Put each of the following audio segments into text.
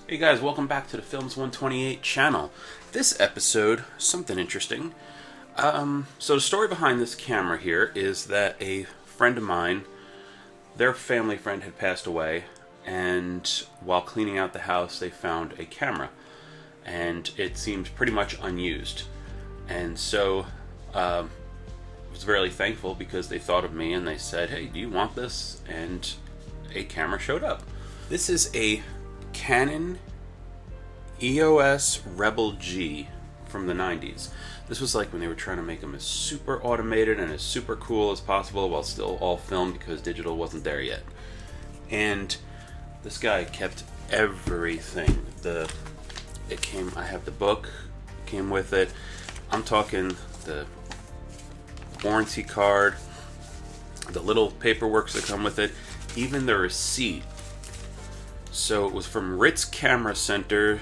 Hey guys, welcome back to the Films 128 channel. This episode, something interesting. So the story behind this camera here is that a friend of mine, their family friend had passed away, and while cleaning out the house they found a camera, and it seemed pretty much unused. And so I was really thankful because they thought of me and they said, hey, do you want this? And a camera showed up. This is a Canon EOS Rebel G from the 90s. This was like when they were trying to make them as super automated and as super cool as possible while still all film because digital wasn't there yet. And this guy kept everything. I have the book, came with it. I'm talking the warranty card, the little paperwork that come with it, even the receipt. So it was from Ritz Camera Center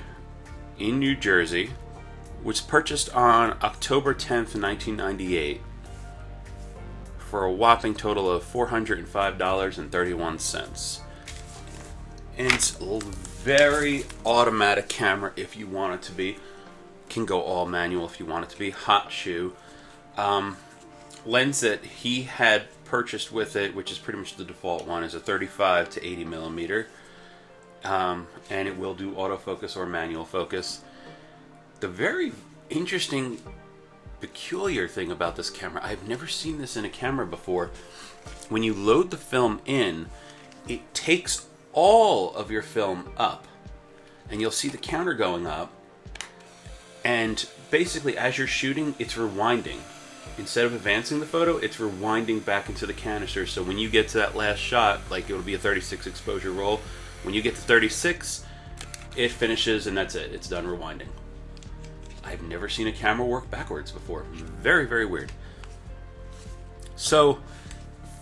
in New Jersey, which purchased on October 10th, 1998 for a whopping total of $405.31. And it's a very automatic camera if you want it to be. Can go all manual if you want it to be. Hot shoe. Lens that he had purchased with it, which is pretty much the default one, is a 35 to 80 millimeter. And it will do autofocus or manual focus. The very interesting, peculiar thing about this camera, I've never seen this in a camera before. When you load the film in, it takes all of your film up, and you'll see the counter going up, and basically as you're shooting, it's rewinding. Instead of advancing the photo, it's rewinding back into the canister, so when you get to that last shot, like it'll be a 36 exposure roll, when you get to 36, it finishes and that's it. It's done rewinding. I've never seen a camera work backwards before. Very, very weird. So,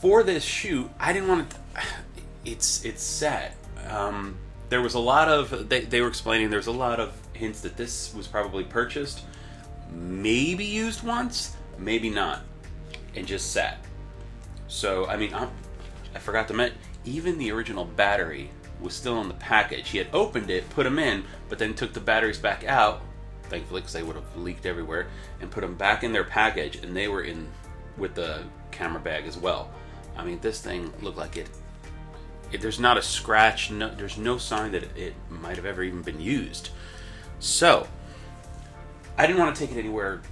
for this shoot, I didn't want to... It's sad. There was a lot of... They were explaining there was a lot of hints that this was probably purchased, maybe used once, maybe not, and just sat. So, I mean, I forgot to mention, even the original battery was still in the package. He had opened it, put them in, but then took the batteries back out, thankfully, because they would have leaked everywhere, and put them back in their package, and they were in with the camera bag as well. I mean, this thing looked like it there's not a scratch, there's no sign that it might have ever even been used. So, I didn't want to take it anywhere,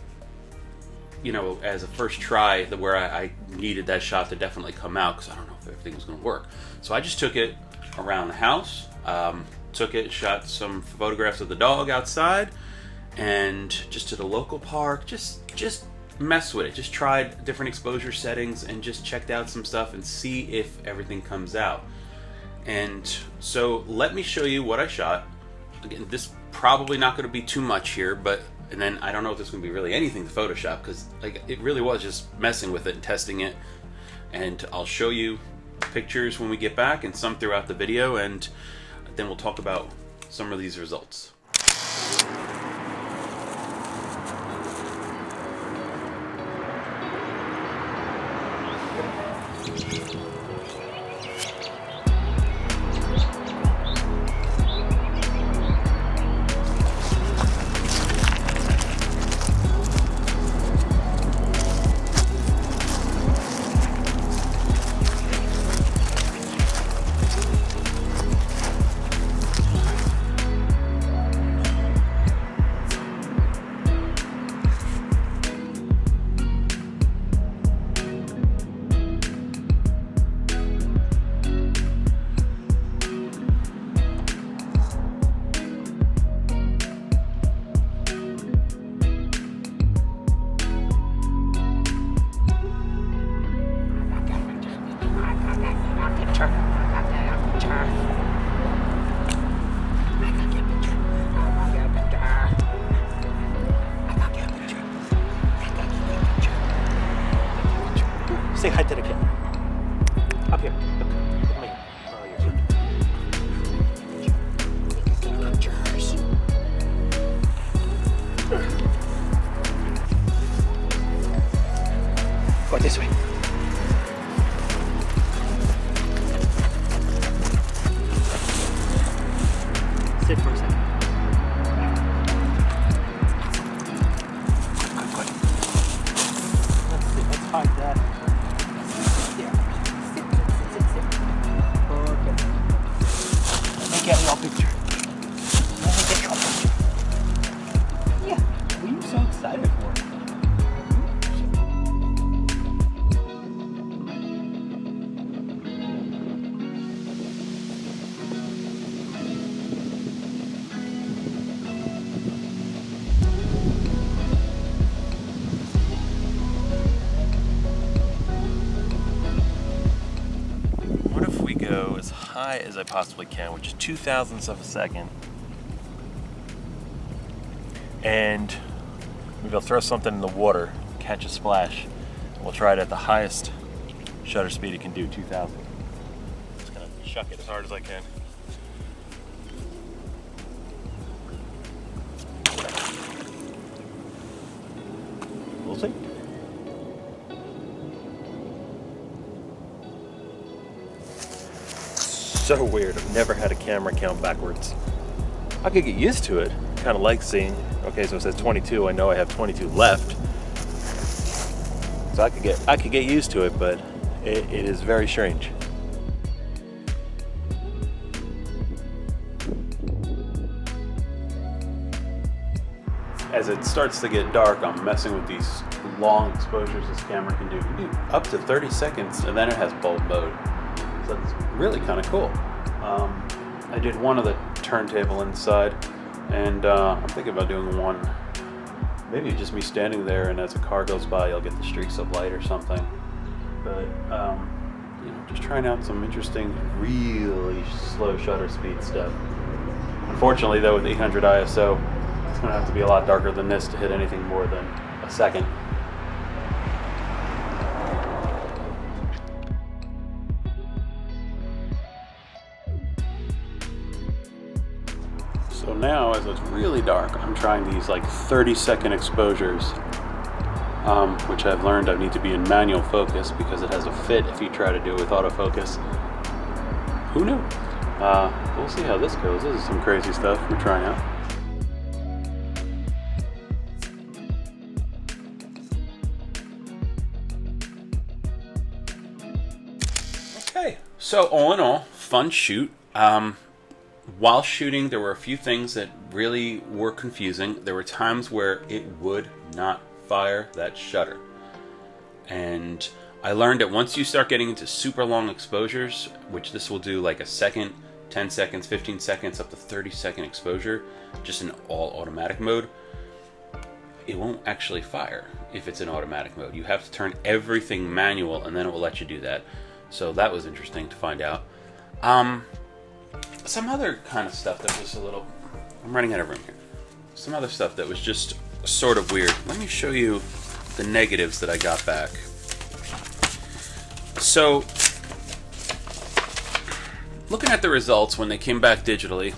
you know, as a first try, where I needed that shot to definitely come out, because I don't know if everything was going to work. So I just took it around the house, shot some photographs of the dog outside, and just to the local park, just mess with it. Just tried different exposure settings and just checked out some stuff and see if everything comes out. And so let me show you what I shot. Again, this probably not going to be too much here, and then I don't know if there's going to be really anything to Photoshop, because like it really was just messing with it and testing it. And I'll show you pictures when we get back and some throughout the video, and then we'll talk about some of these results. Say hi to the camera. Up here. Look. Look at me. Oh, you're pictures. Go this way. Sit first. your picture. Let me get your picture. Yeah, what are you so excited for? What if we go as high as I possibly can, which is 2,000ths of a second, and maybe I'll throw something in the water, catch a splash, and we'll try it at the highest shutter speed it can do, 2,000. Just gonna chuck it as hard as I can. We'll see. So weird. I've never had a camera count backwards. I could get used to it. Kind of like seeing, okay, so it says 22. I know I have 22 left. So I could get used to it, but it is very strange. As it starts to get dark, I'm messing with these long exposures this camera can do. It can do up to 30 seconds, and then it has bulb mode. So that's really kind of cool. I did one of the turntable inside, and I'm thinking about doing one, maybe just me standing there, and as a car goes by, you'll get the streaks of light or something. But you know, just trying out some interesting, really slow shutter speed stuff. Unfortunately, though, with 800 ISO, it's going to have to be a lot darker than this to hit anything more than a second. So now, as it's really dark, I'm trying these like 30-second exposures, which I've learned I need to be in manual focus because it has a fit if you try to do it with autofocus. Who knew? We'll see how this goes. This is some crazy stuff we're trying out. Okay, so all in all, fun shoot. While shooting, there were a few things that really were confusing. There were times where it would not fire that shutter. And I learned that once you start getting into super long exposures, which this will do like a second, 10 seconds, 15 seconds, up to 30-second exposure, just in all automatic mode, it won't actually fire if it's in automatic mode. You have to turn everything manual, and then it will let you do that. So that was interesting to find out. Some other kind of stuff that was a little... I'm running out of room here. Some other stuff that was just sort of weird. Let me show you the negatives that I got back. So, looking at the results when they came back digitally,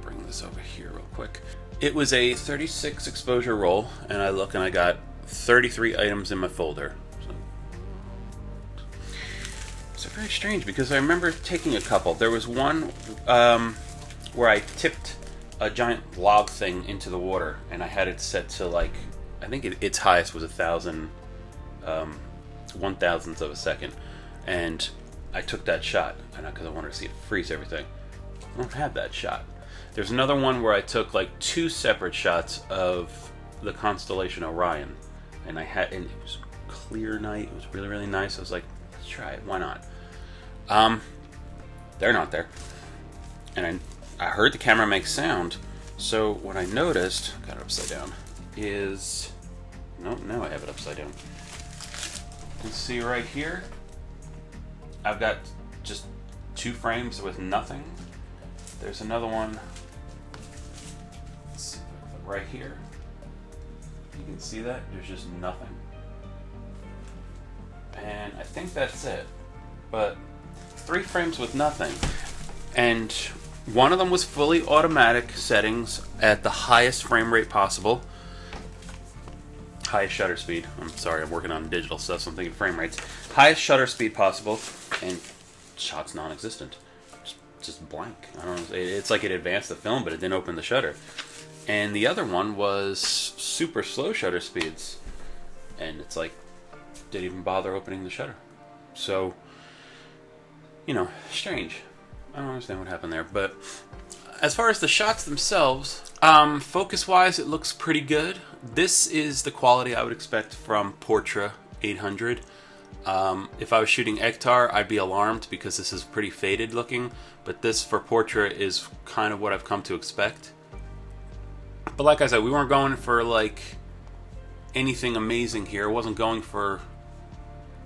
bring this over here real quick. It was a 36 exposure roll, and I look and I got 33 items in my folder. So very strange, because I remember taking a couple. There was one where I tipped a giant log thing into the water, and I had it set to like, I think its highest was 1,000 1,000ths of a second, and I took that shot, and because I wanted to see it freeze everything. I don't have that shot. There's another one where I took like 2 separate shots of the constellation Orion, and and it was clear night. It was really, really nice. I was like, let's try it. Why not? They're not there. And I heard the camera make sound, so what I noticed, got it upside down, is, no, now I have it upside down. You can see right here, I've got just 2 frames with nothing. There's another one, let's see, right here. You can see that, there's just nothing. And I think that's it, but 3 frames with nothing. And one of them was fully automatic settings at the highest frame rate possible. Highest shutter speed. I'm sorry, I'm working on digital stuff, so I'm thinking frame rates. Highest shutter speed possible, and shots non-existent. Just blank. I don't know. It's like it advanced the film, but it didn't open the shutter. And the other one was super slow shutter speeds, and it's like, didn't even bother opening the shutter. So, you know, strange. I don't understand what happened there, but As far as the shots themselves, focus-wise, it looks pretty good. This is the quality I would expect from Portra 800. If I was shooting Ektar, I'd be alarmed because this is pretty faded looking, but this for Portra is kind of what I've come to expect. But like I said, we weren't going for like anything amazing here. It wasn't going for,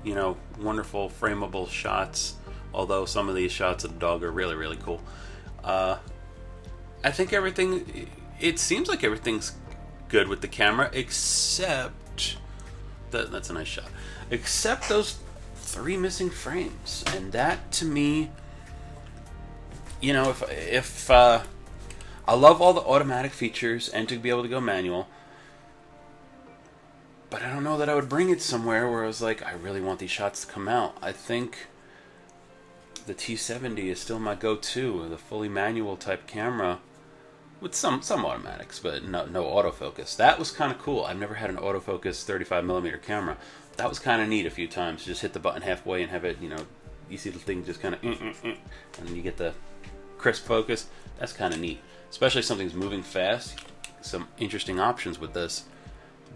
you know, wonderful frameable shots, although some of these shots of the dog are really, really cool. I think everything, it seems like everything's good with the camera, except, that's a nice shot, except those 3 missing frames. And that, to me, you know, if I love all the automatic features and to be able to go manual, but I don't know that I would bring it somewhere where I was like, I really want these shots to come out. I think the T70 is still my go-to, the fully manual type camera with some automatics, but no autofocus. That was kind of cool. I've never had an autofocus 35mm camera. That was kind of neat a few times. Just hit the button halfway and have it, you know, you see the thing just kind of, and then you get the crisp focus. That's kind of neat. Especially if something's moving fast. Some interesting options with this.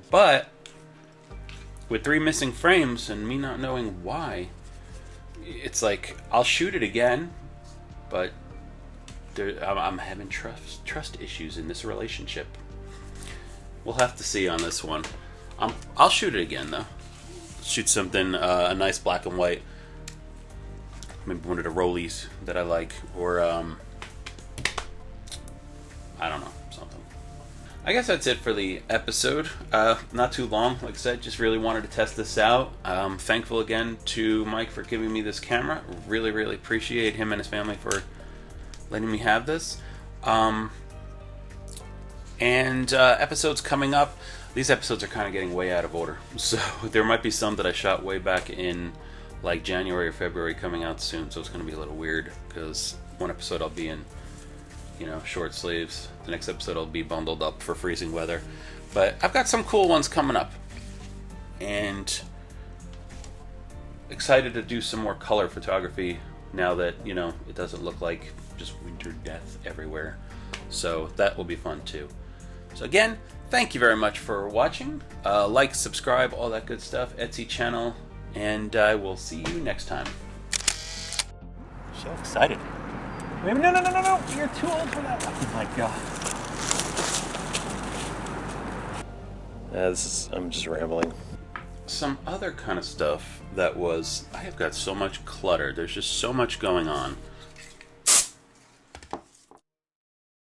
But with 3 missing frames and me not knowing why, it's like, I'll shoot it again, but I'm having trust issues in this relationship. We'll have to see on this one. I'll shoot it again though. Shoot something, a nice black and white. Maybe one of the rollies that I like, or I don't know, something. I guess that's it for the episode. Not too long, like I said, just really wanted to test this out. Thankful again to Mike for giving me this camera. Really, really appreciate him and his family for letting me have this. Episodes coming up. These episodes are kind of getting way out of order. So there might be some that I shot way back in like January or February coming out soon. So it's going to be a little weird because one episode I'll be in, you know, short sleeves. The next episode I'll be bundled up for freezing weather. But I've got some cool ones coming up. And excited to do some more color photography now that, you know, it doesn't look like just winter death everywhere. So that will be fun too. So again, thank you very much for watching. Like, subscribe, all that good stuff. Etsy channel. And I will see you next time. So excited. Wait, no, you're too old for that. Oh my god. I'm just rambling. Some other kind of stuff that was, I have got so much clutter. There's just so much going on.